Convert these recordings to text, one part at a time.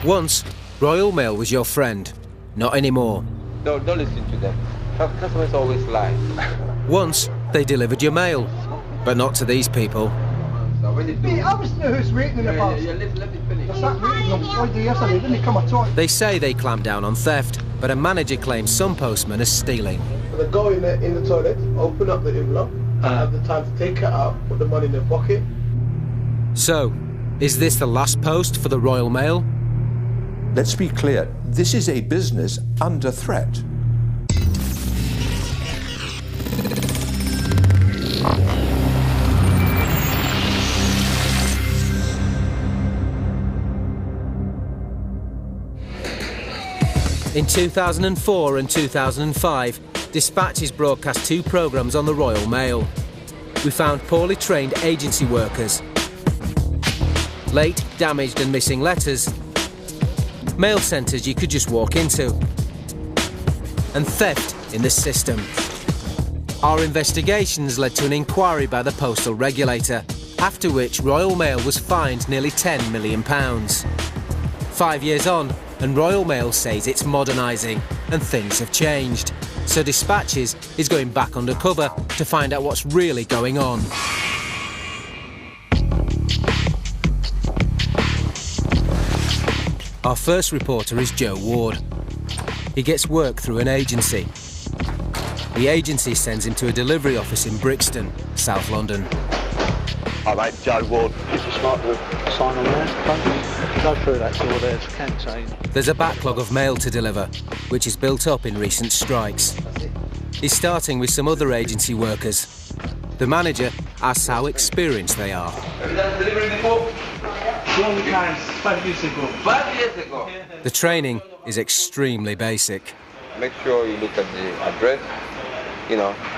Once, Royal Mail was your friend. Not anymore. Don't listen to them. Customers always lie. Once, they delivered your mail. But not to these people. They say they clamp down on theft, but a manager claims some postmen are stealing. They go in the toilet, open up the envelope, and have the time to take it out, put the money in their pocket. So, is this the last post for the Royal Mail? Let's be clear, this is a business under threat. In 2004 and 2005, Dispatches broadcast 2 programmes on the Royal Mail. We found poorly trained agency workers, late, damaged and missing letters, mail centres you could just walk into, and theft in the system. Our investigations led to an inquiry by the postal regulator, after which Royal Mail was fined nearly £10 million. 5 years on, and Royal Mail says it's modernising, and things have changed. So Dispatches is going back undercover to find out what's really going on. Our first reporter is Joe Ward. He gets work through an agency. The agency sends him to a delivery office in Brixton, South London. Hi mate, Joe Ward. Is it smart to sign on there? Go through that door there, it's canteen. There's a backlog of mail to deliver, which is built up in recent strikes. He's starting with some other agency workers. The manager asks how experienced they are. Have you done delivery before? Long times, 5 years ago. 5 years ago. The training is extremely basic. Make sure you look at the address,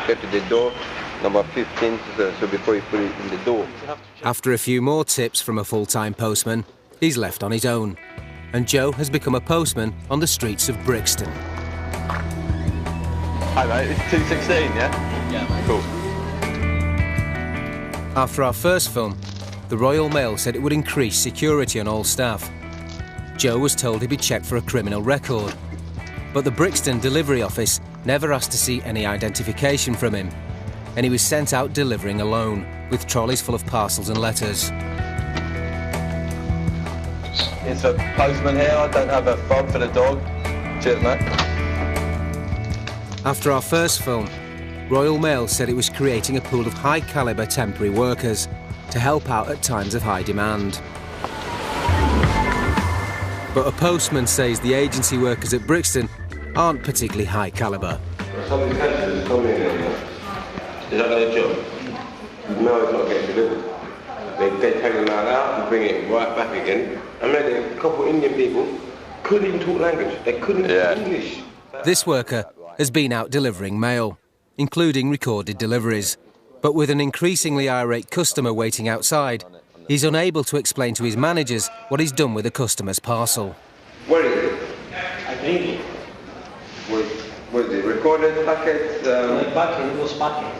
get to the door, number 15, so before you put it in the door. After a few more tips from a full-time postman, he's left on his own. And Joe has become a postman on the streets of Brixton. Hi mate, it's 216, yeah? Yeah, mate. Cool. After our first film, the Royal Mail said it would increase security on all staff. Joe was told he'd be checked for a criminal record. But the Brixton delivery office never asked to see any identification from him. And he was sent out delivering alone, with trolleys full of parcels and letters. It's a postman here, I don't have a fob for the dog. Cheers mate. After our first film, Royal Mail said it was creating a pool of high-calibre temporary workers to help out at times of high demand. But a postman says the agency workers at Brixton aren't particularly high-calibre. Is that their job? No, it's not getting delivered. They take it out and bring it right back again. I met a couple of Indian people, couldn't even talk language. They couldn't speak English. This worker has been out delivering mail, including recorded deliveries. But with an increasingly irate customer waiting outside, he's unable to explain to his managers what he's done with the customer's parcel. Where is it? I bring it. Was it recorded packets? Packet, it was packet.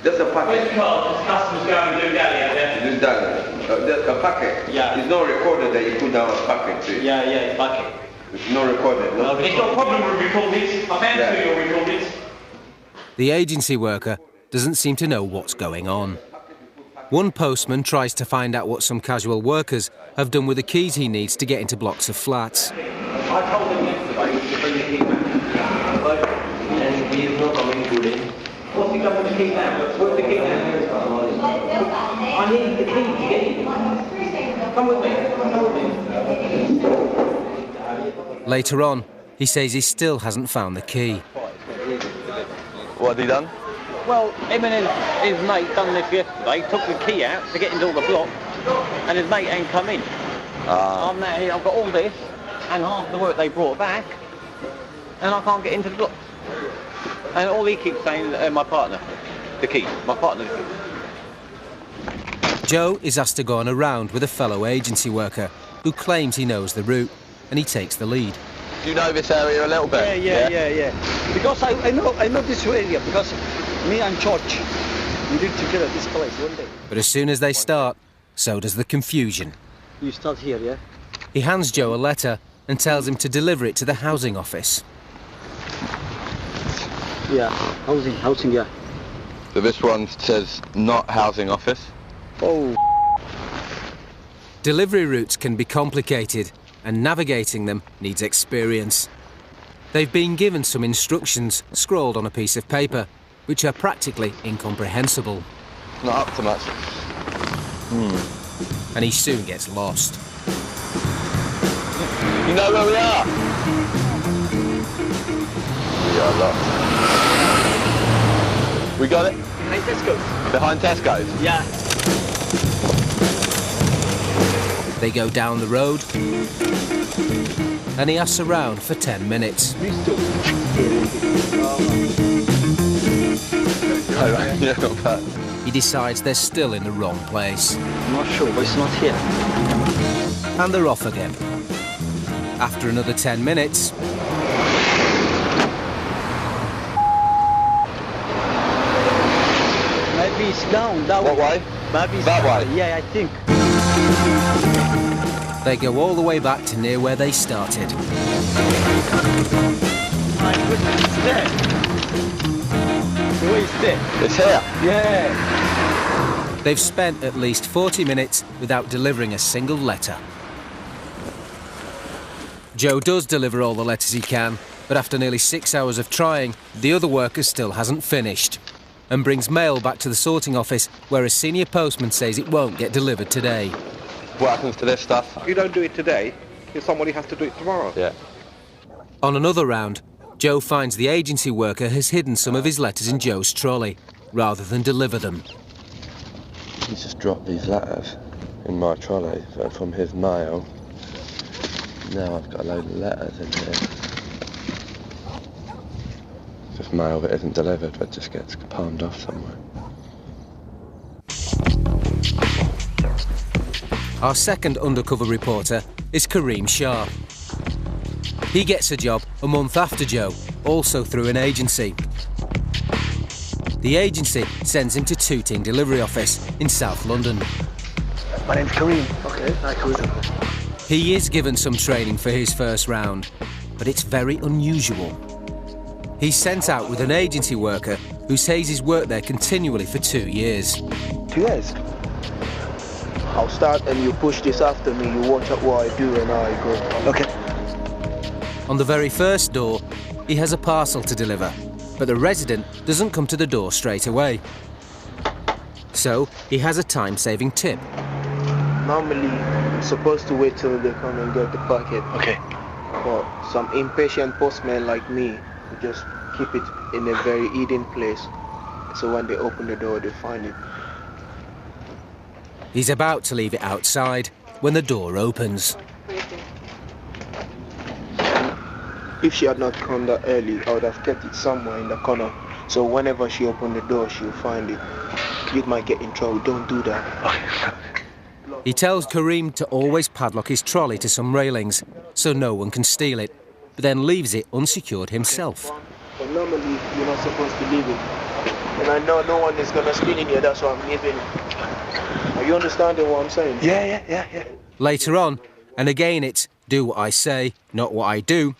Just a packet. Which card? This customer's going to do that, yeah? Just that. Just a packet? Yeah. It's not recorded that you put down a packet to it. Yeah, it's packet. It's not recorded, no? It's no problem with record this. I'm answering your record this. The agency worker doesn't seem to know what's going on. One postman tries to find out what some casual workers have done with the keys he needs to get into blocks of flats. I told him yesterday to bring the key back. And he is not coming today. What's he got with the key now? Where's the key now? I need the key to get in. Come with me. Come with me. Later on, he says he still hasn't found the key. What had he done? Well, him and his mate done this yesterday, took the key out to get into all the blocks, and his mate ain't come in. I'm now here, I've got all this, and half the work they brought back, and I can't get into the blocks. And all he keeps saying is my partner, the key, my partner, the key. Joe is asked to go on a round with a fellow agency worker who claims he knows the route, and he takes the lead. Do you know this area a little bit? Yeah. Because I know this area, because me and George, we live together this place one day. But as soon as they start, so does the confusion. You start here, yeah? He hands Joe a letter and tells him to deliver it to the housing office. Yeah, housing, yeah. So this one says not housing office. Oh. Delivery routes can be complicated, and navigating them needs experience. They've been given some instructions scrawled on a piece of paper, which are practically incomprehensible. Not up to much. And he soon gets lost. You know where we are? We are lost. We got it? Behind Tesco's. Behind Tesco's? Yeah. They go down the road, and he asks around for 10 minutes. Yeah, not bad. He decides they're still in the wrong place. I'm not sure, but it's not here. And they're off again. After another 10 minutes, Maybe it's down, that What way? Maybe it's That down. way? Yeah, I think. they go all the way back to near where they started. My goodness, it's there. The way it's there. It's here. Yeah. They've spent at least 40 minutes without delivering a single letter. Joe does deliver all the letters he can, but after nearly 6 hours of trying, the other worker still hasn't finished, and brings mail back to the sorting office, where a senior postman says it won't get delivered today. What happens to this stuff? If you don't do it today, somebody has to do it tomorrow. Yeah. On another round, Joe finds the agency worker has hidden some of his letters in Joe's trolley, rather than deliver them. He's just dropped these letters in my trolley from his mail. Now I've got a load of letters in here. Just mail that isn't delivered but just gets palmed off somewhere. Our second undercover reporter is Kareem Shah. He gets a job a month after Joe, also through an agency. The agency sends him to Tooting Delivery Office in South London. My name's Kareem. Okay, hi Kareem. He is given some training for his first round, but it's very unusual. He's sent out with an agency worker who says he's worked there continually for 2 years. 2 years? I'll start and you push this after me, you watch out what I do and how I go. Okay. On the very first door, he has a parcel to deliver, but the resident doesn't come to the door straight away. So he has a time-saving tip. Normally, I'm supposed to wait till they come and get the packet. Okay. But some impatient postmen like me just keep it in a very hidden place. So when they open the door, they find it. He's about to leave it outside when the door opens. If she had not come that early, I would have kept it somewhere in the corner. So whenever she opened the door, she'll find it. Kid might get in trouble. Don't do that. He tells Kareem to always padlock his trolley to some railings so no one can steal it, but then leaves it unsecured himself. But normally, you're not supposed to leave it. And I know no one is going to steal in here, that's why I'm leaving it. Are you understanding what I'm saying? Yeah. Later on, and again it's do what I say, not what I do,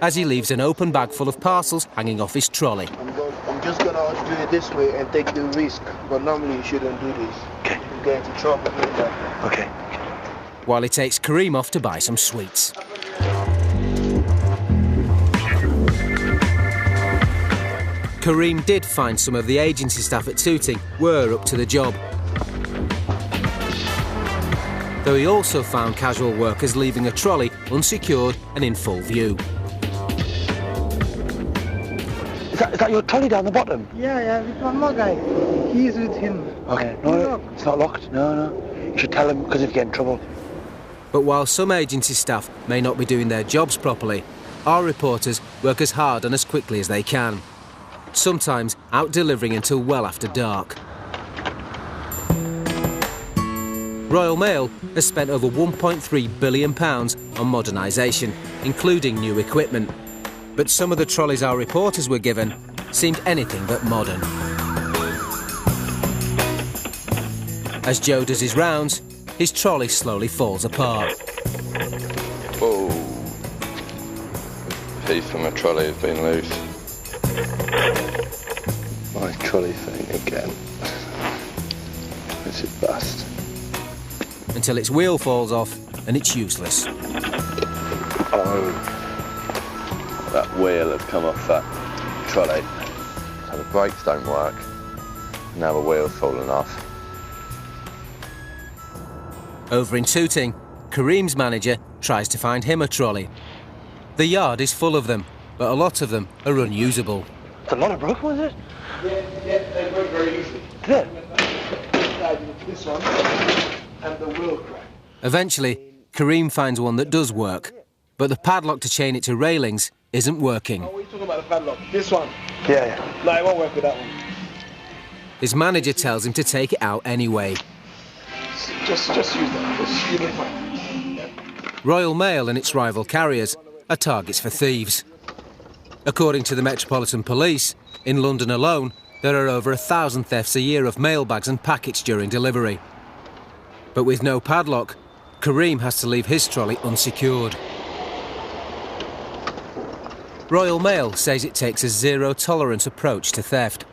as he leaves an open bag full of parcels hanging off his trolley. I'm just going to do it this way and take the risk. But normally you shouldn't do this. Okay. You get into trouble with that. Okay. While he takes Kareem off to buy some sweets. Kareem did find some of the agency staff at Tooting were up to the job. Though he also found casual workers leaving a trolley unsecured and in full view. Is that your trolley down the bottom? Yeah, with one more guy. He's with him. Okay. No, it's not locked. No. You should tell him because if you get in trouble. But while some agency staff may not be doing their jobs properly, our reporters work as hard and as quickly as they can. Sometimes out-delivering until well after dark. Royal Mail has spent over £1.3 billion on modernisation, including new equipment. But some of the trolleys our reporters were given seemed anything but modern. As Joe does his rounds, his trolley slowly falls apart. piece from a trolley has been loose. My trolley thing again. This is bust. Until its wheel falls off and it's useless. Oh, that wheel has come off that trolley. So the brakes don't work. Now the wheel's fallen off. Over in Tooting, Kareem's manager tries to find him a trolley. The yard is full of them, but a lot of them are unusable. It's a lot of broken, was it? Yeah, they break very easily. Did it? This one and the wheel crack. Eventually, Kareem finds one that does work, but the padlock to chain it to railings isn't working. Oh, what are you talking about, the padlock? This one? Yeah. No, it won't work with that one. His manager tells him to take it out anyway. Just use that. Just use it fine. Royal Mail and its rival carriers are targets for thieves. According to the Metropolitan Police, in London alone, there are over 1,000 thefts a year of mailbags and packets during delivery. But with no padlock, Kareem has to leave his trolley unsecured. Royal Mail says it takes a zero-tolerance approach to theft.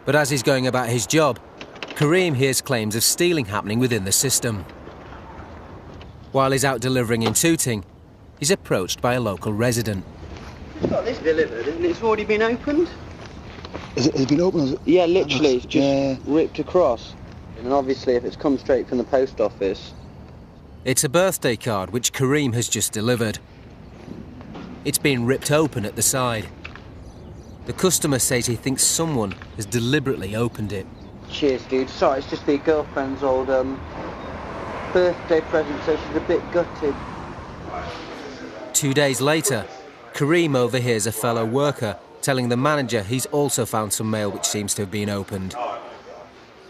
But as he's going about his job, Kareem hears claims of stealing happening within the system. While he's out delivering in Tooting, he's approached by a local resident. It's got this delivered and it's already been opened. Has it been opened? Yeah, literally, it's just ripped across. And obviously if it's come straight from the post office. It's a birthday card which Kareem has just delivered. It's been ripped open at the side. The customer says he thinks someone has deliberately opened it. Cheers, dude. Sorry, it's just the girlfriend's old birthday present, so she's a bit gutted. 2 days later, Kareem overhears a fellow worker telling the manager he's also found some mail which seems to have been opened.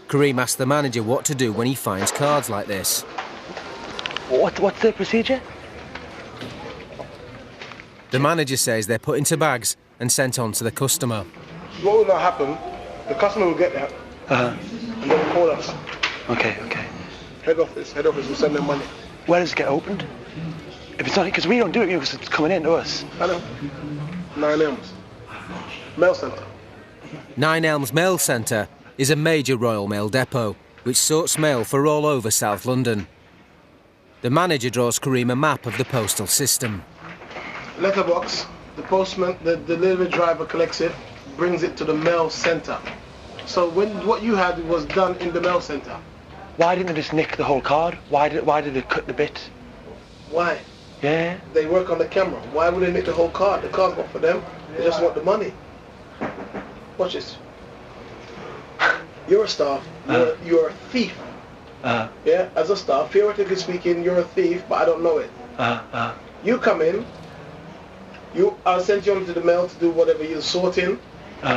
Kareem asks the manager what to do when he finds cards like this. What's the procedure? The manager says they're put into bags and sent on to the customer. What will not happen, the customer will get that and they'll call us. Okay. Head office will send them money. Where does it get opened? If it's not, because we don't do it because it's coming in to us. I know. 9 Elms. Mail Centre. 9 Elms Mail Centre is a major Royal Mail depot which sorts mail for all over South London. The manager draws Kareem a map of the postal system. Letterbox, the postman, the delivery driver collects it, brings it to the mail centre. So what you had was done in the mail centre. Why didn't they just nick the whole card? Why did they cut the bit? Why? Yeah. They work on the camera. Why would they nick the whole card? The card's not for them. They just want the money. Watch this. You're a staff. You're a thief. Yeah, as a staff, theoretically speaking, you're a thief, but I don't know it. You come in. I'll send you onto the mail to do whatever you're sorting.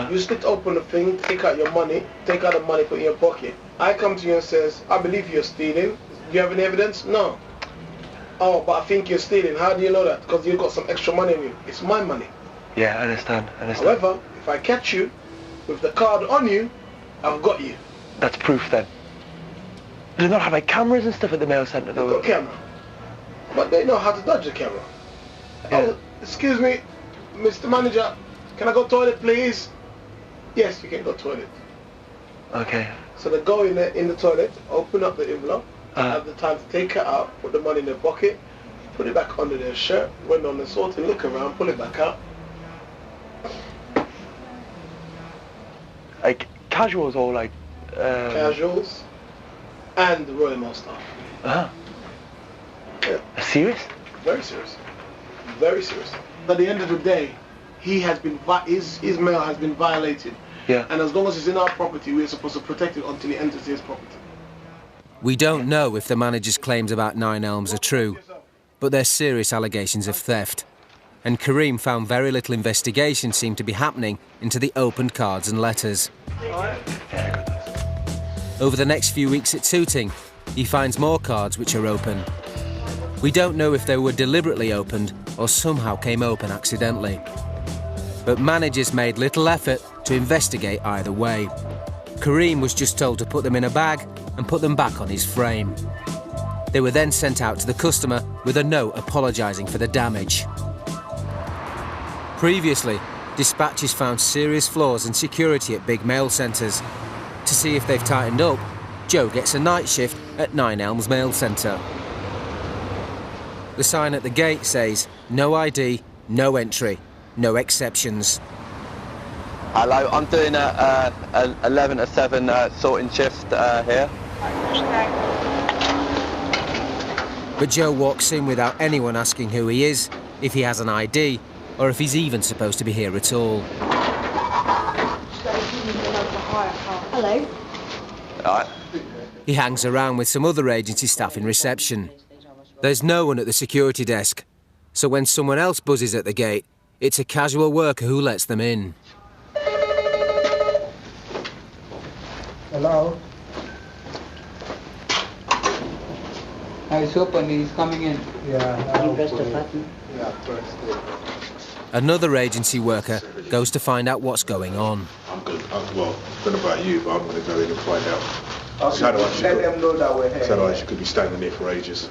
You split open the thing, take out your money, take out the money, put it in your pocket. I come to you and says, I believe you're stealing. Do you have any evidence? No. Oh, but I think you're stealing. How do you know that? Because you've got some extra money on you. It's my money. Yeah, I understand. However, if I catch you with the card on you, I've got you. That's proof then. Do they not have like cameras and stuff at the mail centre though? They've got camera. But they know how to dodge the camera. Yeah. Oh, excuse me, Mr. Manager, can I go toilet please? Yes, you can go toilet. Okay. So they go in the toilet, open up the envelope, have the time to take it out, put the money in their pocket, put it back under their shirt, went on the sorting, look around, pull it back out. Like casuals or like... Casuals and the Royal Mail staff. Yeah. Serious? Very serious. Very serious. At the end of the day, his mail has been violated. Yeah. And as long as it's in our property, we're supposed to protect it until it enters his property. We don't know if the manager's claims about 9 Elms are true, but they're serious allegations of theft. And Kareem found very little investigation seemed to be happening into the opened cards and letters. Over the next few weeks at Tooting, he finds more cards which are open. We don't know if they were deliberately opened or somehow came open accidentally. But managers made little effort to investigate either way. Kareem was just told to put them in a bag and put them back on his frame. They were then sent out to the customer with a note apologising for the damage. Previously, dispatchers found serious flaws in security at big mail centres. To see if they've tightened up, Joe gets a night shift at 9 Elms Mail Centre. The sign at the gate says, no ID, no entry, no exceptions. Hello, I'm doing a 11 to 7 sorting shift here. But Joe walks in without anyone asking who he is, if he has an ID, or if he's even supposed to be here at all. Hello. Alright. He hangs around with some other agency staff in reception. There's no one at the security desk, so when someone else buzzes at the gate, it's a casual worker who lets them in. Hello? It's open, he's coming in. Yeah. You press the button. Yeah, press it. Another agency worker goes to find out what's going on. I'm good. Well, I don't know about you, but I'm going to go in and find out. Okay, let them know that we're here. Otherwise, you could be standing there for ages.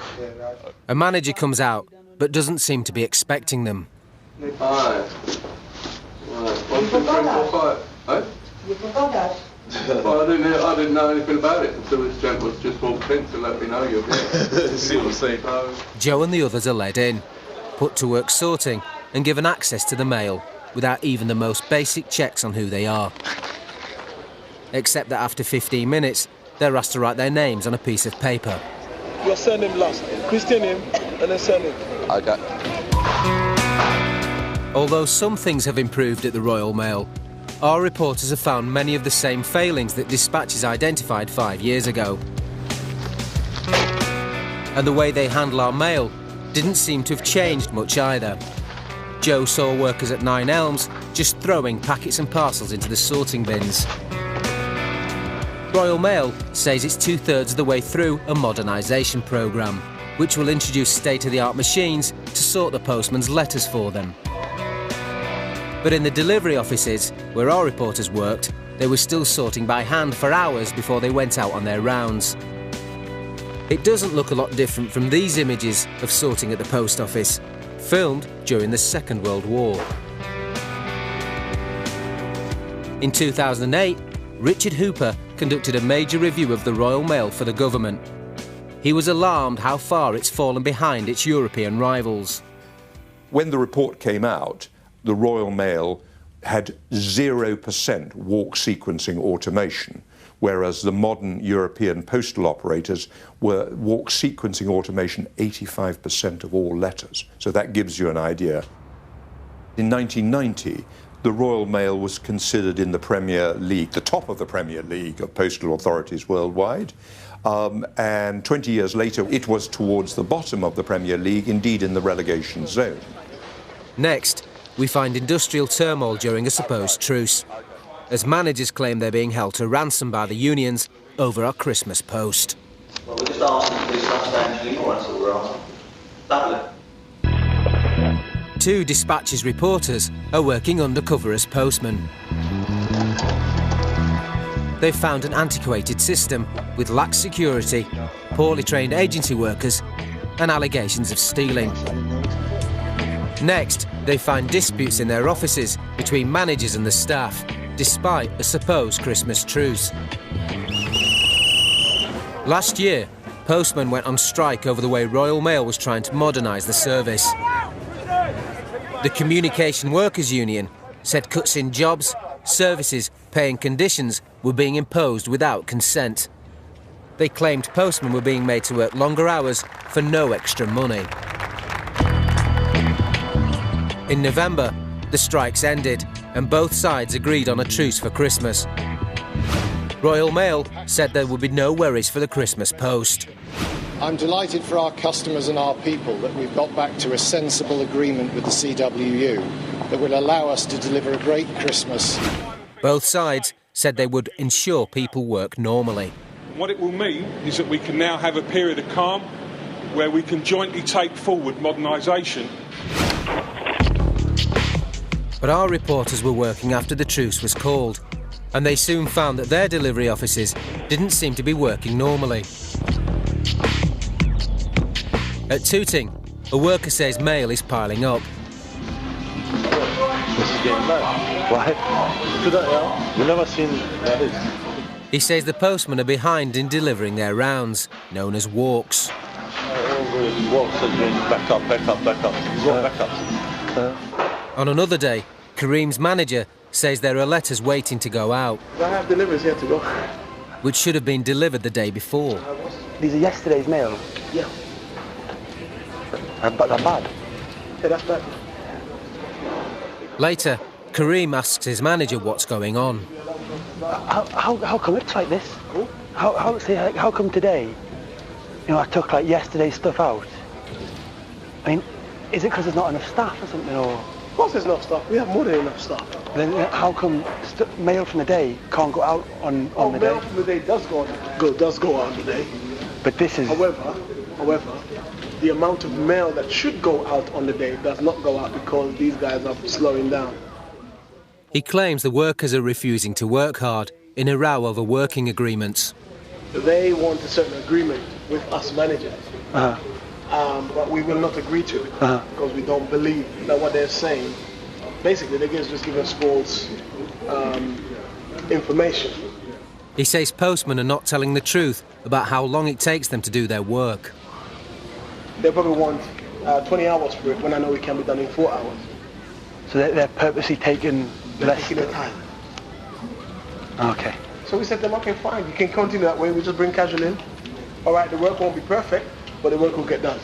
A manager comes out, but doesn't seem to be expecting them. Hi. You forgot us? You forgot us? Well, I didn't know anything about it until this gent was just walked in to let me know you're here. See what I'm saying? Joe and the others are led in, put to work sorting and given access to the mail without even the most basic checks on who they are. Except that after 15 minutes, they're asked to write their names on a piece of paper. Your surname last. Christian name and then surname. Okay. Although some things have improved at the Royal Mail, our reporters have found many of the same failings that dispatchers identified 5 years ago. And the way they handle our mail didn't seem to have changed much either. Joe saw workers at 9 Elms just throwing packets and parcels into the sorting bins. Royal Mail says it's 2/3 of the way through a modernisation programme, which will introduce state-of-the-art machines to sort the postman's letters for them. But in the delivery offices, where our reporters worked, they were still sorting by hand for hours before they went out on their rounds. It doesn't look a lot different from these images of sorting at the post office, filmed during the Second World War. In 2008, Richard Hooper conducted a major review of the Royal Mail for the government. He was alarmed how far it's fallen behind its European rivals. When the report came out, the Royal Mail had 0% walk sequencing automation, whereas the modern European postal operators were walk sequencing automation 85% of all letters. So that gives you an idea. In 1990, the Royal Mail was considered in the Premier League, the top of the Premier League of postal authorities worldwide. And 20 years later, it was towards the bottom of the Premier League, indeed in the relegation zone. Next, we find industrial turmoil during a supposed truce, as managers claim they're being held to ransom by the unions over our Christmas post. Well, we're just asking for this substantially more, that's all we're asking. Lovely. 2 dispatches reporters are working undercover as postmen. They've found an antiquated system with lax security, poorly trained agency workers and allegations of stealing. Next, they find disputes in their offices between managers and the staff, despite a supposed Christmas truce. Last year, postmen went on strike over the way Royal Mail was trying to modernise the service. The Communication Workers Union said cuts in jobs, services, pay and conditions were being imposed without consent. They claimed postmen were being made to work longer hours for no extra money. In November, the strikes ended and both sides agreed on a truce for Christmas. Royal Mail said there would be no worries for the Christmas post. I'm delighted for our customers and our people that we've got back to a sensible agreement with the CWU that will allow us to deliver a great Christmas. Both sides said they would ensure people work normally. What it will mean is that we can now have a period of calm where we can jointly take forward modernisation. But our reporters were working after the truce was called, and they soon found that their delivery offices didn't seem to be working normally. At Tooting, a worker says mail is piling up. This is getting low. Why? We've never seen that is. He says the postmen are behind in delivering their rounds, known as walks. Walks are doing back up. Walk back up. On another day, Kareem's manager says there are letters waiting to go out. I have deliveries here to go. Which should have been delivered the day before. These are yesterday's mail? Yeah. But they're bad? Yeah, that's bad. Later, Kareem asks his manager what's going on. How come it's like this? How come today, I took like yesterday's stuff out? I mean, is it because there's not enough staff or something, or? Of course there's enough staff. We have more than enough staff. Then how come mail from the day can't go out on the day? Mail from the day does go out on the day. But this is... However, the amount of mail that should go out on the day does not go out because these guys are slowing down. He claims the workers are refusing to work hard in a row over working agreements. They want a certain agreement with us managers, but we will not agree to it because we don't believe that what they're saying. Basically, they're just giving us false information. He says postmen are not telling the truth about how long it takes them to do their work. They probably want 20 hours for it when I know it can be done in 4 hours. So they're purposely taking taking their time. Okay. So we said to them, okay, fine, you can continue that way, we just bring casual in. All right, the work won't be perfect, but the work will get done.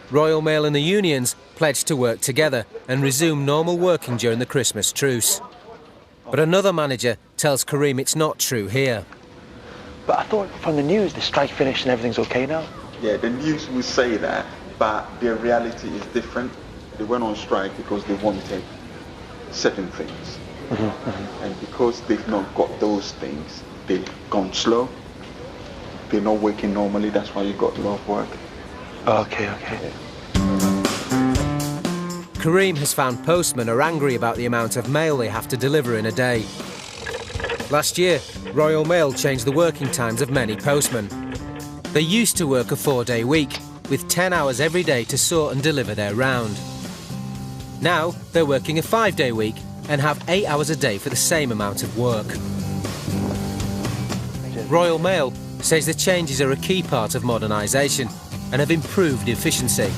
Royal Mail and the unions pledged to work together and resume normal working during the Christmas truce. But another manager tells Kareem it's not true here. But I thought from the news the strike finished and everything's okay now. Yeah, the news will say that, but the reality is different. They went on strike because they wanted certain things. And because they've not got those things, they've gone slow. They're not working normally, that's why you got a lot of work. Okay. Kareem has found postmen are angry about the amount of mail they have to deliver in a day. Last year, Royal Mail changed the working times of many postmen. They used to work a 4-day week, with 10 hours every day to sort and deliver their round. Now, they're working a 5-day week and have 8 hours a day for the same amount of work. Royal Mail says the changes are a key part of modernisation and have improved efficiency.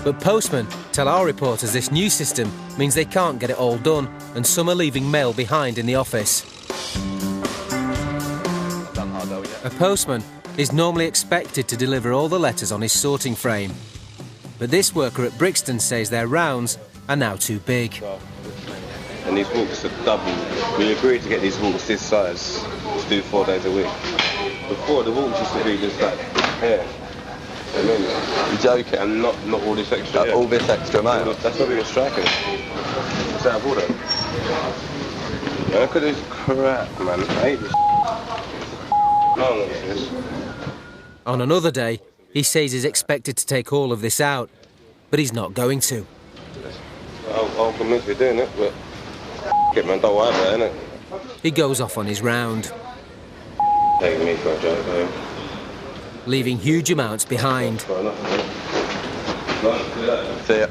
But postmen tell our reporters this new system means they can't get it all done and some are leaving mail behind in the office. A postman is normally expected to deliver all the letters on his sorting frame. But this worker at Brixton says their rounds are now too big. And these walks are double. We agreed to get these walks this size to do 4 days a week. Before, the walks used to be just like here. You're joking? And not all this extra. All this extra mail? That's what we were striking. What's out of order? Look at this crap, man. I hate this. On another day, he says he's expected to take all of this out, but he's not going to. I'll convince you doing it, but get man, don't worry about it, innit? He goes off on his round, taking me for a joke, though. Leaving huge amounts behind. See ya.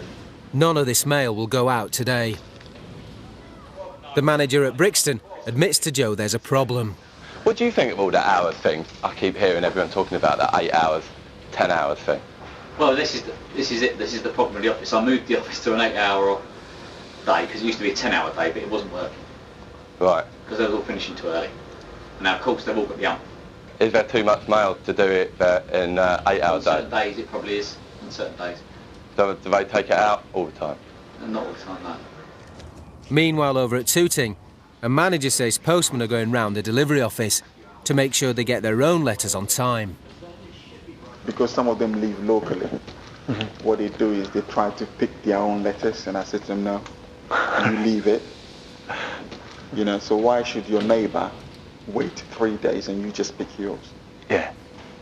None of this mail will go out today. The manager at Brixton admits to Joe there's a problem. What do you think of all that hours thing? I keep hearing everyone talking about that 8 hours, 10 hours thing. Well, this is it. This is the problem with the office. I moved the office to an 8-hour day because it used to be a 10-hour day, but it wasn't working. Right. Because they were all finishing too early. And now, of course, they've all got the ump. Is there too much mail to do it in 8-hour days? On certain days, it probably is. On certain days. Do they take it out all the time? Not all the time, no. Meanwhile, over at Tooting, a manager says postmen are going round the delivery office to make sure they get their own letters on time. Because some of them leave locally, what they do is they try to pick their own letters, and I said to them, no, you leave it. So why should your neighbour wait 3 days and you just pick yours? Yeah,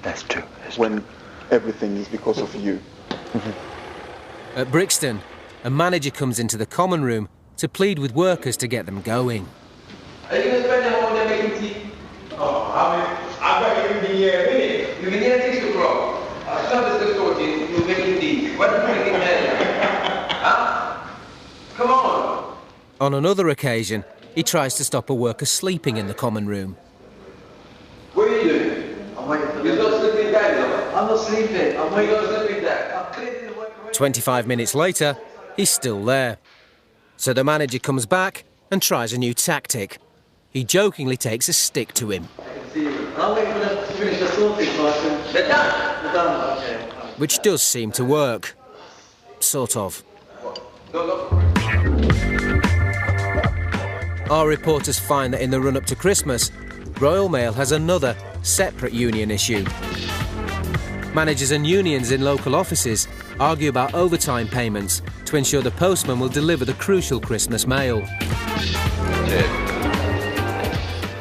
that's true. When everything is because of you. At Brixton, a manager comes into the common room to plead with workers to get them going. Are you going to spend that one day making tea? Oh, I've got you in here. You've been here 6 o'clock. I started the sorting, you're making tea. What do you think there? On another occasion, he tries to stop a worker sleeping in the common room. What are you doing? I'm waiting for you. You're not sleeping down, I'm not sleeping. I'm waiting for sleeping down. I'm clearing the work away. 25 minutes later, he's still there. So the manager comes back and tries a new tactic. He jokingly takes a stick to him. I'm waiting for them to finish the sorting so I can... They're done. They're done. Okay. Which does seem to work. Sort of. Our reporters find that in the run-up to Christmas, Royal Mail has another, separate union issue. Managers and unions in local offices argue about overtime payments to ensure the postman will deliver the crucial Christmas mail.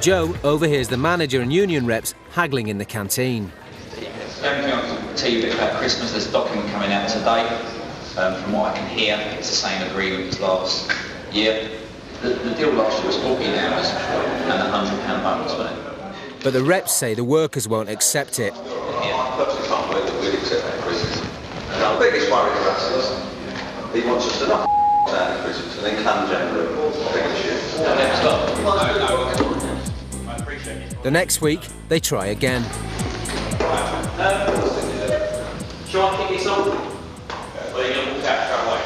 Joe overhears the manager and union reps haggling in the canteen. The only thing I can tell you a bit about Christmas, there's a document coming out today. From what I can hear, it's the same agreement as last year. The deal last year was 14 hours and a £100 bonus, wasn't it? But the reps say the workers won't accept it. I personally can't believe that we'd accept that Christmas. And our biggest worry for us is he wants us to knock down at Christmas and then come January, they're going to shoot. I appreciate it. The next week, they try again. Shall I kick this on? Or are you going to walk out straight away?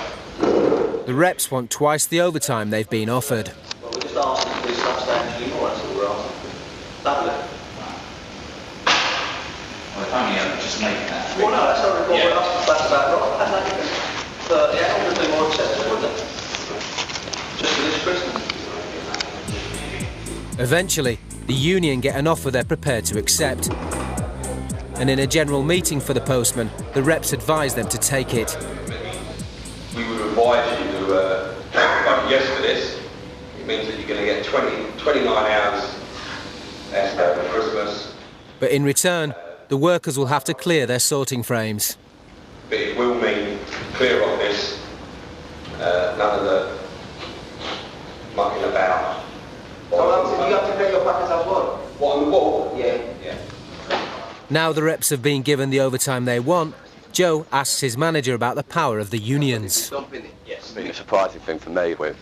The reps want twice the overtime they've been offered. Well, we're just asking for this stuff staying anymore, that's all we're asking. Lovely. Well, if only I'm just making that. Well, no, that's not what we're asking. That's about right. But yeah, I would be more acceptable, wouldn't it? Just for this Christmas. Eventually, the union get an offer they're prepared to accept. And in a general meeting for the postmen, the reps advise them to take it. We would advise you to vote yes for this. It means that you're going to get 29 hours extra over Christmas. But in return, the workers will have to clear their sorting frames. But it will mean clear off this, none of the mucking about. You got to clear your packets as well. What, on the wall? Yeah. Now the reps have been given the overtime they want, Joe asks his manager about the power of the unions. Yes. I think the surprising thing for me with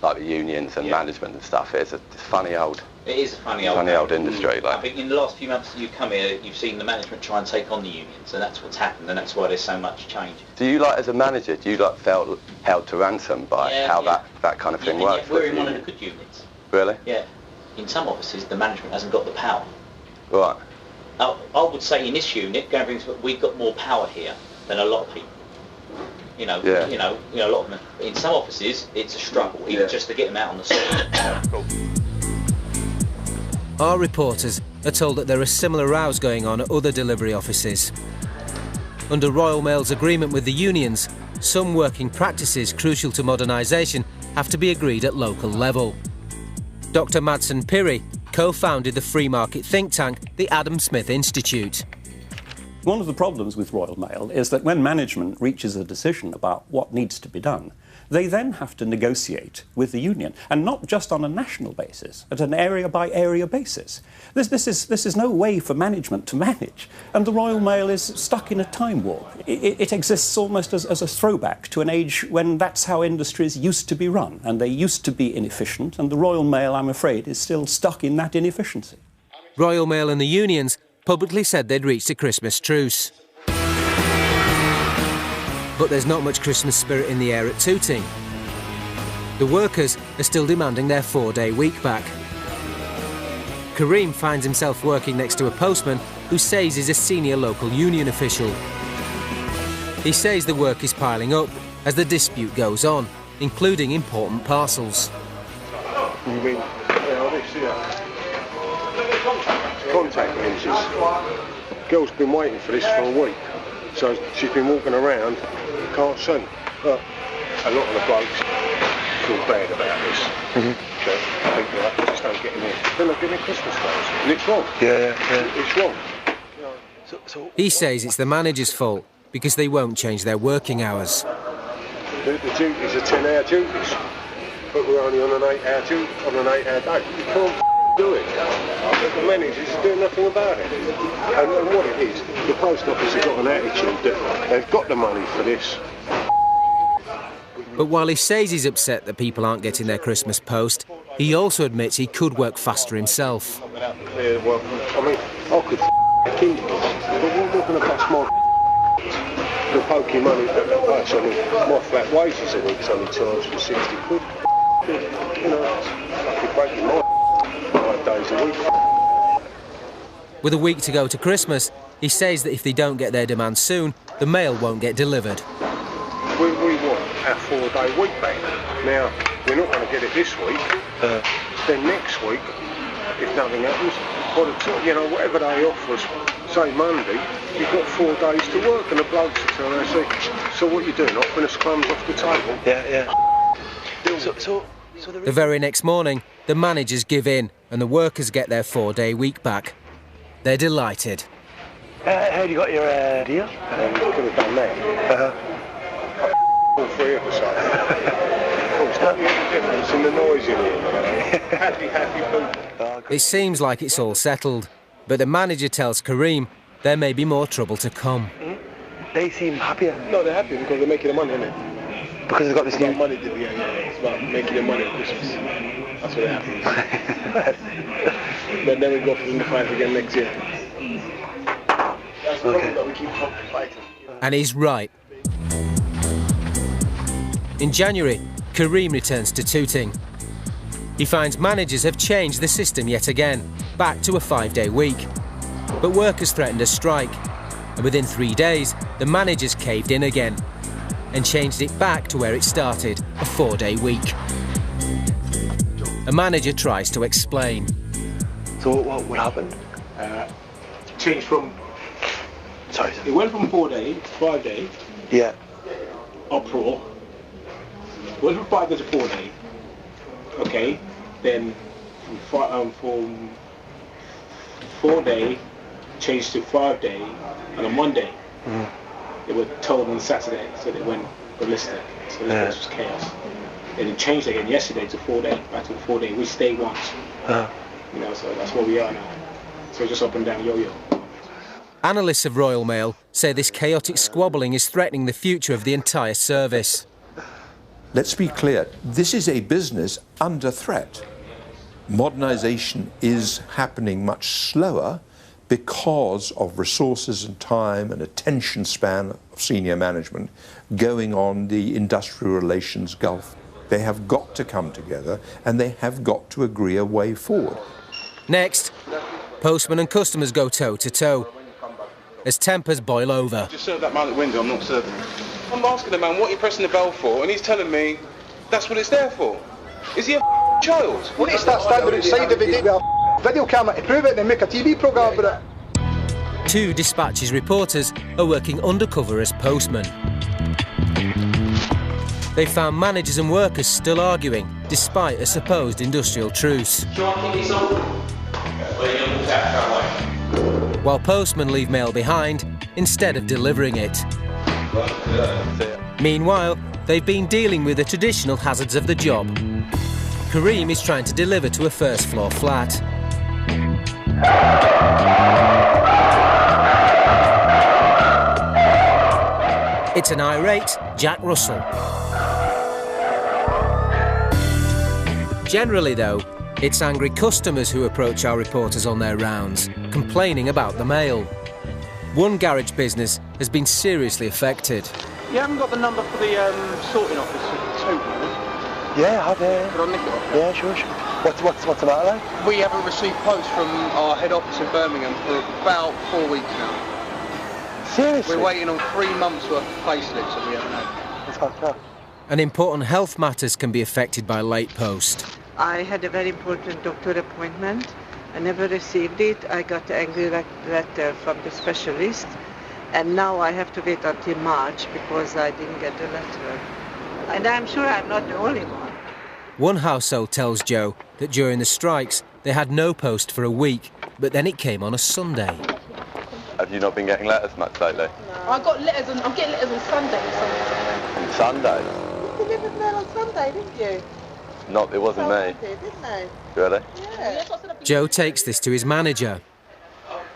like the unions and management and stuff is it's funny old. It is a funny old industry. Like. I think in the last few months that you've come here, you've seen the management try and take on the unions, and that's what's happened, and that's why there's so much change. Do you, like, as a manager, felt held to ransom by that kind of thing works? We're in one of the good unions. Really? Yeah. In some offices, the management hasn't got the power. Right. I would say in this unit, we've got more power here than a lot of people. You know, a lot of them. In some offices, it's a struggle, even just to get them out on the street. Our reporters are told that there are similar rows going on at other delivery offices. Under Royal Mail's agreement with the unions, some working practices crucial to modernisation have to be agreed at local level. Dr. Madsen Piri co-founded the free market think tank, the Adam Smith Institute. One of the problems with Royal Mail is that when management reaches a decision about what needs to be done, they then have to negotiate with the union, and not just on a national basis, at an area-by-area basis. This is no way for management to manage, and the Royal Mail is stuck in a time warp. It exists almost as a throwback to an age when that's how industries used to be run, and they used to be inefficient, and the Royal Mail, I'm afraid, is still stuck in that inefficiency. Royal Mail and the unions publicly said they'd reached a Christmas truce. But there's not much Christmas spirit in the air at Tooting. The workers are still demanding their 4-day week back. Kareem finds himself working next to a postman who says he's a senior local union official. He says the work is piling up as the dispute goes on, including important parcels. You mean, this here? Contact lenses. Girl's been waiting for this for a week, so she's been walking around, can't see. But a lot of the blokes feel bad about this. But I think they just don't get in here. They're not getting Christmas cards, and it's wrong. It's wrong. He says it's the manager's fault because they won't change their working hours. The duties are 10-hour duties, but we're only on an 8-hour duty, on an 8-hour day. You can't do it. The managers are doing nothing about it. And what it is, the post office has got an attitude that they've got the money for this. We can But while he says he's upset that people aren't getting their Christmas post, he also admits he could work faster himself. I mean, I could keep it, but we're not going to bust my the pokey money. My flat wages a week's only charged for 60 quid. You know, I could break it 5 days a week. With a week to go to Christmas, he says that if they don't get their demand soon, the mail won't get delivered. We want our 4-day week back. Now, we're not going to get it this week. Then next week, if nothing happens, whatever they offer us, say Monday, you've got 4 days to work, and the blokes will turn around and say, so what you doing, knocking us crumbs off the table? The very next morning, the managers give in and the workers get their 4-day week back. They're delighted. How you got your deal? You could have done that. All 3 of us. It's not the difference in the noise in here. Happy people. It seems like it's all settled, but the manager tells Kareem there may be more trouble to come. They seem happier. No, they're happy because they're making the money, isn't it? Because they've got this new money. It's about making the money at Christmas. That's what they're happy. But then we go for the fight again next year. That's the problem that we keep fighting. And he's right. In January, Kareem returns to Tooting. He finds managers have changed the system yet again, back to a 5-day week. But workers threatened a strike, and within 3 days, the managers caved in again and changed it back to where it started, a 4-day week. A manager tries to explain. So what happened? Changed from... Sorry. It went from 4-day to 5-day. Yeah. Uproar. Went from 5 days to 4-day. Okay. Then from 4-day changed to 5-day on a Monday. They were told on Saturday, so they went ballistic. So this was chaos. Then it changed again yesterday to 4-day, back to 4-day, which they want. You know, so that's where we are now. So just up and down yo-yo. Analysts of Royal Mail say this chaotic squabbling is threatening the future of the entire service. Let's be clear, this is a business under threat. Modernisation is happening much slower because of resources and time and attention span of senior management going on the industrial relations gulf. They have got to come together and they have got to agree a way forward. Next, postmen and customers go toe-to-toe as tempers boil over. Just serve that man at the window, I'm not serving. I'm asking the man what you're pressing the bell for, and he's telling me that's what it's there for. Is he a child? Well, it's that standard outside of it. Well, video camera to prove it, then make a TV programme about it. 2 Dispatch's reporters are working undercover as postmen. They found managers and workers still arguing, despite a supposed industrial truce. While postmen leave mail behind instead of delivering it. Meanwhile, they've been dealing with the traditional hazards of the job. Kareem is trying to deliver to a first-floor flat. It's an irate Jack Russell. Generally, though, it's angry customers who approach our reporters on their rounds, complaining about the mail. One garage business has been seriously affected. You haven't got the number for the sorting office at Tooting? Yeah, I have, yeah. Could I nick it off? Yeah, sure. What's the matter, like? We haven't received post from our head office in Birmingham for about 4 weeks now. Seriously? We're waiting on 3 months worth of payslips that we haven't had. That's fucked up. And important health matters can be affected by late post. I had a very important doctor appointment. I never received it. I got an angry letter from the specialist, and now I have to wait until March because I didn't get the letter. And I'm sure I'm not the only one. One household tells Joe that during the strikes they had no post for a week, but then it came on a Sunday. Have you not been getting letters much lately? No. I got letters on. I'm getting letters on Sunday. On Sunday? You delivered mail on Sunday, didn't you? Not, it wasn't me. Didn't they? Really? Yeah. Joe takes this to his manager.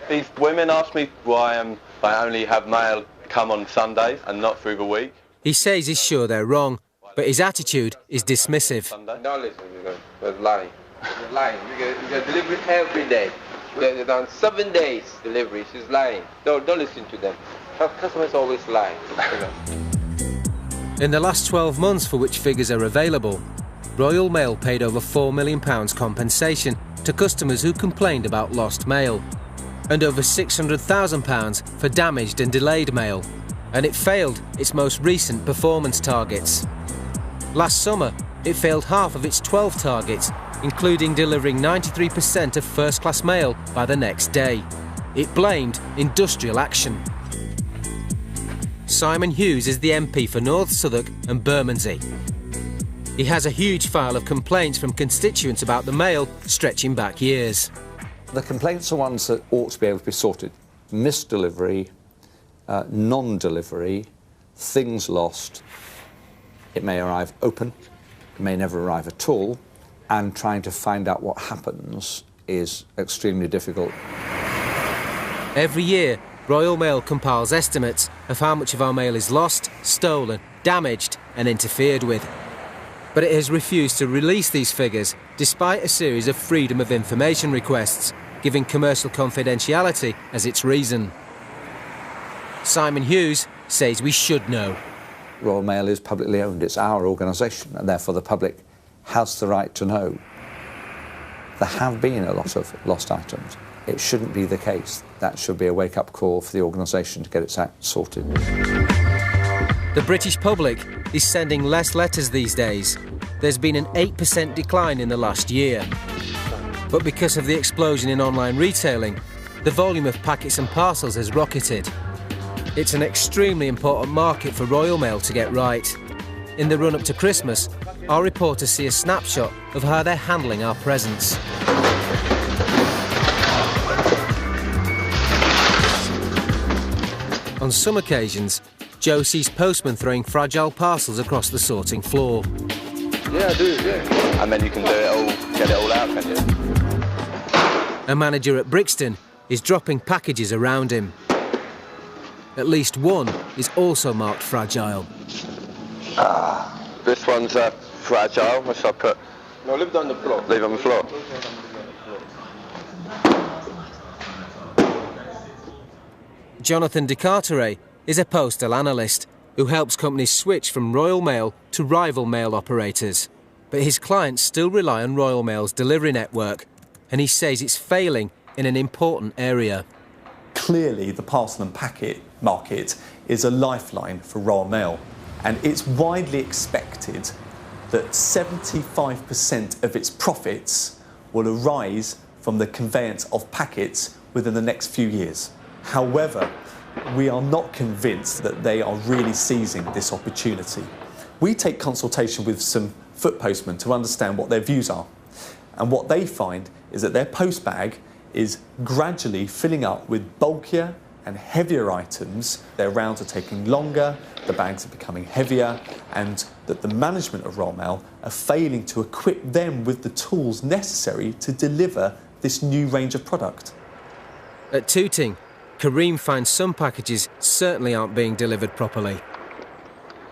These women ask me why I only have mail come on Sundays and not through the week. He says he's sure they're wrong, but his attitude is dismissive. Don't listen, they're lying. They're lying. You get delivery every day. They're done 7 days delivery. She's lying. Don't listen to them. Customers always lie. In the last 12 months for which figures are available, Royal Mail paid over £4 million compensation to customers who complained about lost mail, and over £600,000 for damaged and delayed mail, and it failed its most recent performance targets. Last summer, it failed half of its 12 targets, including delivering 93% of first-class mail by the next day. It blamed industrial action. Simon Hughes is the MP for North Southwark and Bermondsey. He has a huge file of complaints from constituents about the mail stretching back years. The complaints are ones that ought to be able to be sorted. Missed delivery, non-delivery, things lost. It may arrive open, it may never arrive at all, and trying to find out what happens is extremely difficult. Every year, Royal Mail compiles estimates of how much of our mail is lost, stolen, damaged and interfered with. But it has refused to release these figures despite a series of freedom of information requests, giving commercial confidentiality as its reason. Simon Hughes says we should know. Royal Mail is publicly owned, it's our organisation, and therefore the public has the right to know. There have been a lot of lost items. It shouldn't be the case. That should be a wake-up call for the organisation to get its act sorted. The British public is sending less letters these days. There's been an 8% decline in the last year. But because of the explosion in online retailing, the volume of packets and parcels has rocketed. It's an extremely important market for Royal Mail to get right. In the run-up to Christmas, our reporters see a snapshot of how they're handling our presents. On some occasions, Joe sees postmen throwing fragile parcels across the sorting floor. Yeah, I do, yeah. And then you can do it all, get it all out, can you? A manager at Brixton is dropping packages around him. At least one is also marked fragile. This one's fragile. What should I put? No, leave it on the floor. Leave it on the floor. Jonathan de Carteret is a postal analyst who helps companies switch from Royal Mail to rival mail operators. But his clients still rely on Royal Mail's delivery network, and he says it's failing in an important area. Clearly, the parcel and packet market is a lifeline for Royal Mail, and it's widely expected that 75% of its profits will arise from the conveyance of packets within the next few years. However, we are not convinced that they are really seizing this opportunity. We take consultation with some foot postmen to understand what their views are, and what they find is that their post bag is gradually filling up with bulkier and heavier items. Their rounds are taking longer, the bags are becoming heavier, and that the management of Royal Mail are failing to equip them with the tools necessary to deliver this new range of product. At Tooting, Kareem finds some packages certainly aren't being delivered properly.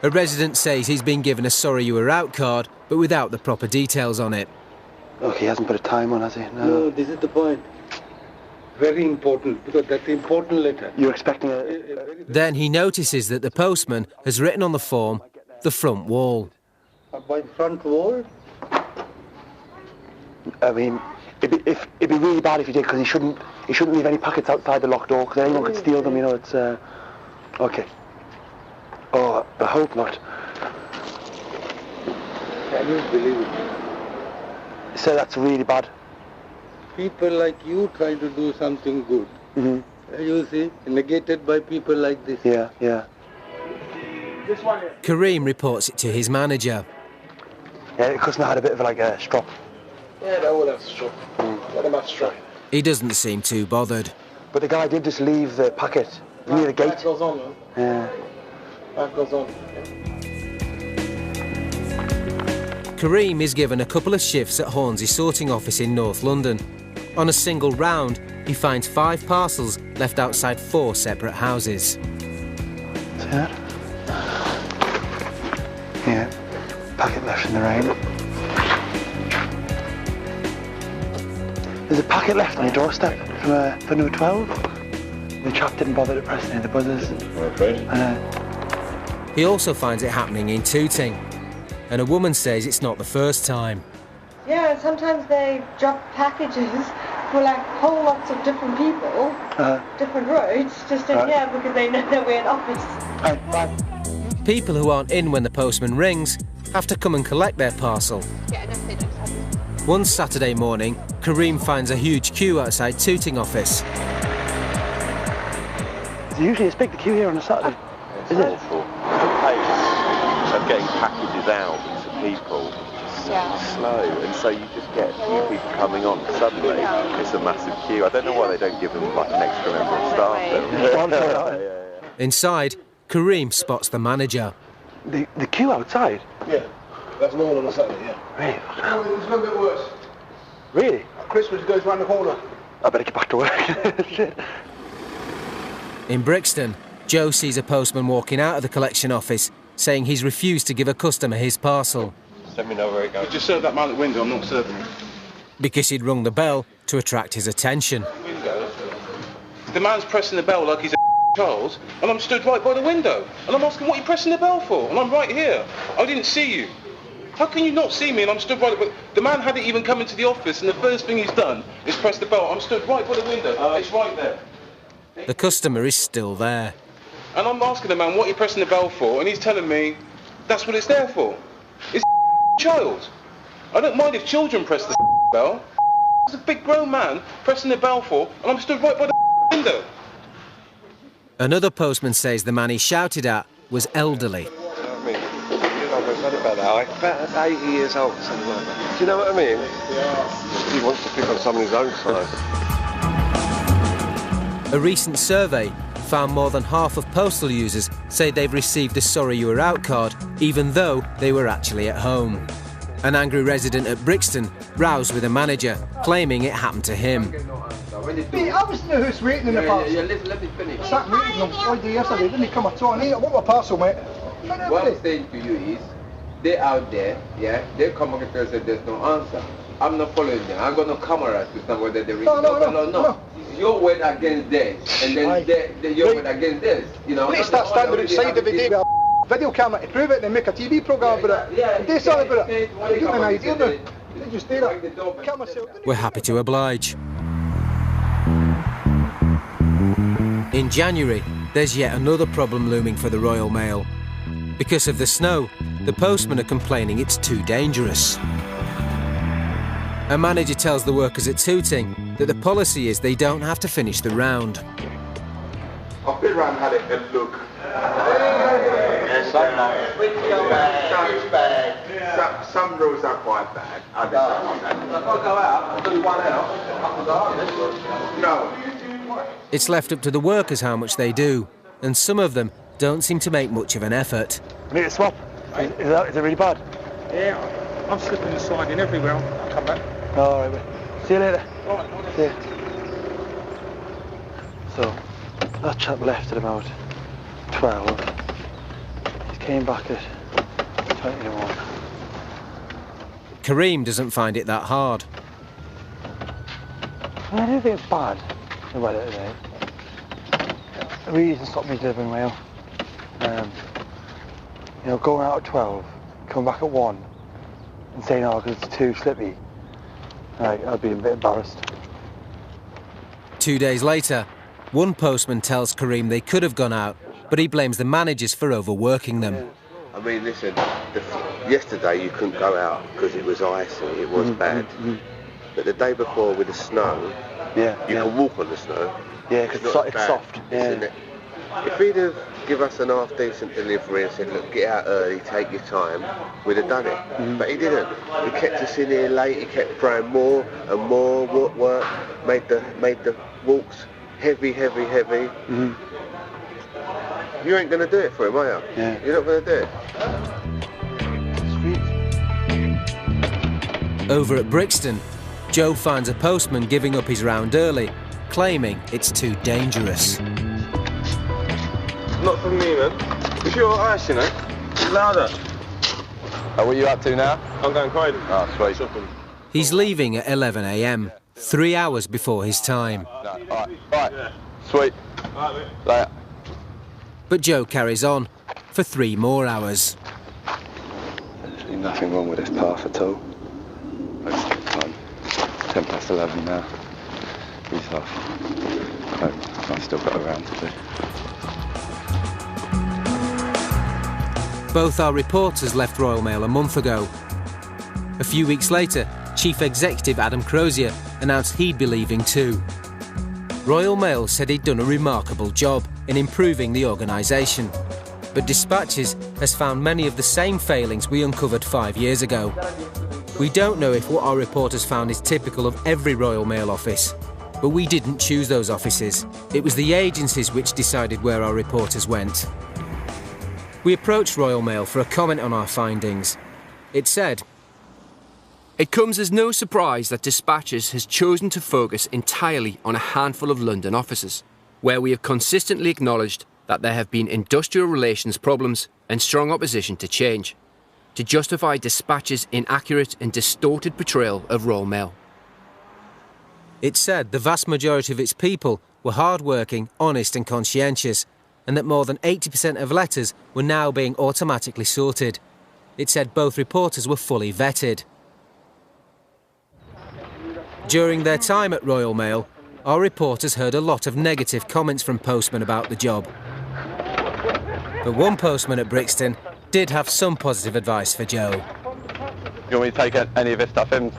A resident says he's been given a sorry you were out card, but without the proper details on it. Look, he hasn't put a time on, has he? No, this is the point. Very important, because that's the important letter. You're expecting a... Then he notices that the postman has written on the form, the front wall. By front wall? I mean, it'd be really bad if you did, because he shouldn't leave any packets outside the locked door, because anyone could steal them, you know, it's... OK. Oh, I hope not. Can you believe it? So that's really bad. People like you try to do something good. You see, negated by people like this. Yeah, yeah. Kareem reports it to his manager. Yeah, the customer had a bit of like a strop. Yeah, they all have strop. Let them have strop. He doesn't seem too bothered. But the guy did just leave the packet near the gate. That goes on, man. Yeah. That goes on. Kareem is given a couple of shifts at Hornsey sorting office in North London. On a single round, he finds 5 parcels left outside 4 separate houses. See that? Yeah. packet left in the rain. There's a packet left on your doorstep for number 12. The chap didn't bother to press any of the buzzers. He also finds it happening in Tooting, and a woman says it's not the first time. Yeah, and sometimes they drop packages for like whole lots of different people, different roads, just in here because they know that we're in office. People who aren't in when the postman rings have to come and collect their parcel. Yeah, no, they don't have it. One Saturday morning, Kareem finds a huge queue outside Tooting office. Usually it's big, the queue here on a Saturday. It's awful. The pace of getting packages out to people is so slow, and so you just get a few people coming on. Suddenly, it's a massive queue. I don't know why they don't give them like an extra member of staff. Inside, Kareem spots the manager. The queue outside? Yeah, that's normal on a Saturday, yeah. Really? No, it's a little bit worse. Really? Christmas goes round the corner. I better get back to work. In Brixton, Joe sees a postman walking out of the collection office, saying he's refused to give a customer his parcel. Let me know where it goes. Just serve that man at the window, I'm not serving him. Because he'd rung the bell to attract his attention. The man's pressing the bell like he's a child, and I'm stood right by the window. And I'm asking, what are you pressing the bell for? And I'm right here. I didn't see you. How can you not see me and I'm stood right... The man hadn't even come into the office, and the first thing he's done is press the bell. I'm stood right by the window. It's right there. The customer is still there. And I'm asking the man, what are you pressing the bell for? And he's telling me, that's what it's there for. It's a child. I don't mind if children press the bell. It's a big grown man pressing the bell for, and I'm stood right by the window. Another postman says the man he shouted at was elderly. About 80 years old, something like that. Do you know what I mean? He wants to pick on someone his own size. A recent survey found more than half of postal users say they've received a sorry you were out card, even though they were actually at home. An angry resident at Brixton roused with a manager, claiming it happened to him. Mate, I was in the house waiting in the parcel. Yeah, let me finish. I sat waiting all day yesterday, didn't he come at all? I want my parcel, mate. What I'm saying to you is, they're out there, yeah, they come up and say there's no answer. I'm not following them. I'm going to cameras to know whether there is no. It's your word against theirs, and then your word against theirs. You know, let's start standing outside every day with a video camera to prove it and then make a TV programme about it. And do something about it. Give me an idea now. They just do that. We're happy to oblige. In January, there's yet another problem looming for the Royal Mail. Because of the snow, the postmen are complaining it's too dangerous. A manager tells the workers at Tooting that the policy is they don't have to finish the round. I've been around and had a look. Some roads are quite bad. No. It's left up to the workers how much they do, and some of them don't seem to make much of an effort. I need a swap. Is it really bad? Yeah, I'm slipping and sliding everywhere. I'll come back. All right, mate. See you later. See you. So, that chap left at about 12. He came back at 21. Kareem doesn't find it that hard. I don't think it's bad about it today. It really doesn't stop me delivering mail. You know, going out at 12, coming back at 1, and saying, oh, because it's too slippy, I'd be a bit embarrassed. 2 days later, one postman tells Kareem they could have gone out, but he blames the managers for overworking them. I mean, listen, yesterday you couldn't go out because it was icy, it was bad. But the day before with the snow, you can walk on the snow. Yeah, because it's soft. Yeah. If he'd have given us an half-decent delivery and said, look, get out early, take your time, we'd have done it. But he didn't. He kept us in here late, he kept throwing more and more work, made the walks heavy. You ain't going to do it for him, are you? Yeah. You're not going to do it. Over at Brixton, Joe finds a postman giving up his round early, claiming it's too dangerous. Not from me, man. It's your ass, you know. It's louder. what are you up to now? I'm going Croydon. Oh, sweet. He's leaving at 11 a.m, 3 hours before his time. All right. Sweet. Later. But Joe carries on for 3 more hours. There's nothing wrong with this path at all. It's like 10 past 11 now. He's off. I've still got a round to do. Both our reporters left Royal Mail a month ago. A few weeks later, Chief Executive Adam Crozier announced he'd be leaving too. Royal Mail said he'd done a remarkable job in improving the organisation, but Dispatches has found many of the same failings we uncovered 5 years ago. We don't know if what our reporters found is typical of every Royal Mail office, but we didn't choose those offices. It was the agencies which decided where our reporters went. We approached Royal Mail for a comment on our findings. It said, "It comes as no surprise that Dispatches has chosen to focus entirely on a handful of London offices, where we have consistently acknowledged that there have been industrial relations problems and strong opposition to change, to justify Dispatches' inaccurate and distorted portrayal of Royal Mail." It said the vast majority of its people were hard-working, honest and conscientious, and that more than 80% of letters were now being automatically sorted. It said both reporters were fully vetted. During their time at Royal Mail, our reporters heard a lot of negative comments from postmen about the job. But one postman at Brixton did have some positive advice for Joe. You want me to take any of this stuff in?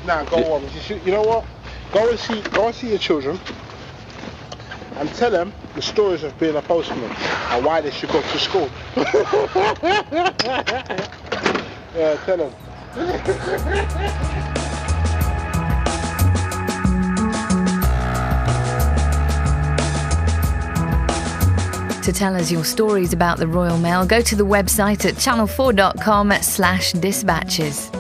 Nah, go on. You know what? Go and see your children and tell them the stories of being a postman and why they should go to school. Yeah, tell them. To tell us your stories about the Royal Mail, go to the website at channel4.com/dispatches.